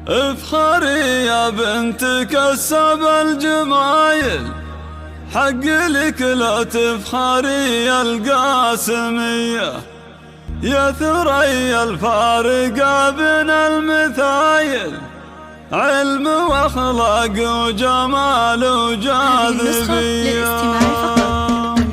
افخري يا بنت كسب الجمايل، حق لك لا تفخري يا القاسمية، يا ثريا الفارقة بين المثايل، علم واخلاق وجمال وجاذبية.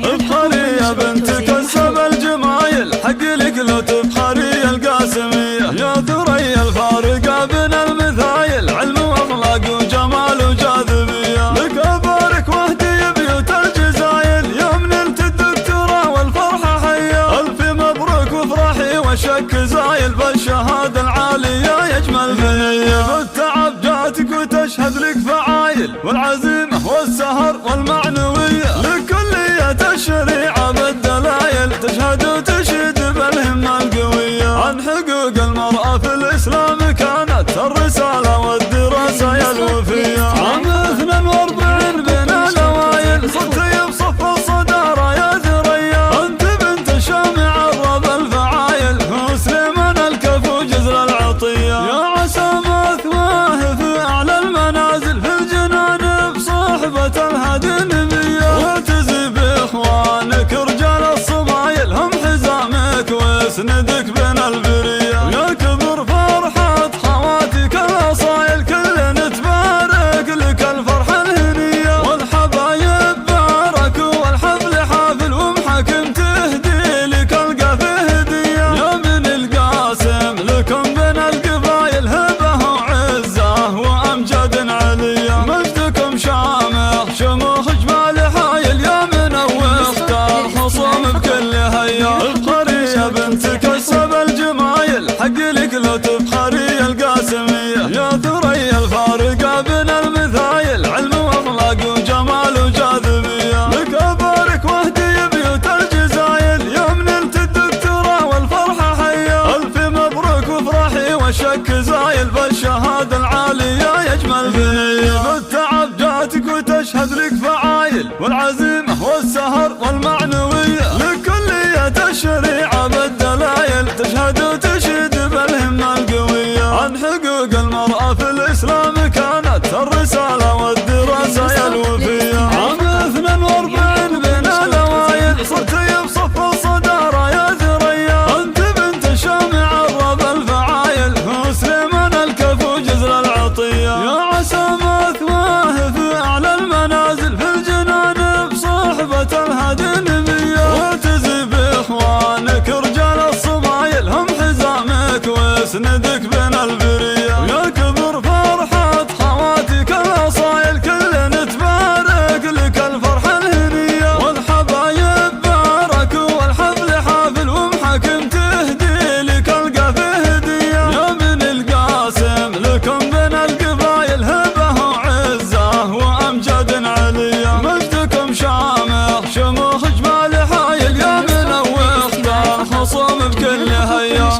افخري يا بنت كسب الجمايل، حق لك لا تفخري يا القاسمية، يا ثريا الفارقة بين المثايل، علم واخلاق وجمال وجاذبية. لك ابارك واهدي بيوت الجزايل، يوم نلت الدكتوراه والفرحة حية، الف مبروك وافرحي وشك زايل، بالشهادة العالية يجمل بنية. بالتعب جاتك وتشهد لك فعايل، والعزيمة والسهر والمعنوية، لكلية الشريعة بالدلايل، تشهد وتشهد بالهمة القوية. عن حقوق المرأة في الإسلام كانت الرسالة والدراسة يا الوفية. عام 42 بين الأوائل، صرتي بصف الصدارة يا ثريا، أنت بنت شامع الرب الفعايل، وسليمان الكفو جزر العطية. يا عسى مثواه في أعلى المنازل، في الجنان بصحبة الهدي النبية، واعتزي بإخوانك رجال الصمايل، هم حزامك واسندك بين البرية. يا كبر فرحة خواتك الأصايل، كلنا تبارك لك الفرحة الهنية، والحبايب باركوا والحفل حافل، ومحكم تهدي لك القافه هدية. يا من القاسم لكم بين القبايل، هبة وعزة وأمجاد علية، مجدكم شامخ شموخ جمال حايل، يا من واختار خصوم بكل هيا. افخري يا بنت كسب الجمايل، حق لك لا تفخري القاسمية، يا ثريا الفارقة بين المثايل، علم واخلاق وجمال وجاذبية. لك ابارك واهدي بيوت الجزايل، يوم نلت الدكتوراه والفرحة حية، الف مبروك وافرحي والشك زايل، بالشهادة العالية يجمل بنية. بالتعب جاتك وتشهد لك فعايل، والعزيمة والسهر والمعنوية، لكلية الشريعة بالدلايل، تشهد وتشهد بالهمة القوية. عن حقوق المرأة في الإسلام كانت الرسالة والدراسة يا الوفية. عام 42 بين الأوائل، صرتي بصف الصدارة يا ثريا، أنت بنت شامع الرب الفعايل، وسليمان الكفو جزر العطية. يا عسى مثواه في أعلى المنازل، في الجنان بصحبة الهدي النبية، واعتزي بإخوانك رجال الصمايل، هم حزامك واسندك بين البرية. يا كبر فرحة خواتك الأصايل، كلنا تبارك لك الفرحة الهنية، والحبايب باركوا والحفل حافل، ومحكم تهدي لك القافه هدية. يا من القاسم لكم بين القبايل، هبة وعزة وأمجاد علية، مجدكم شامخ شموخ جمال حايل، يا من واختار خصوم بكل هيا.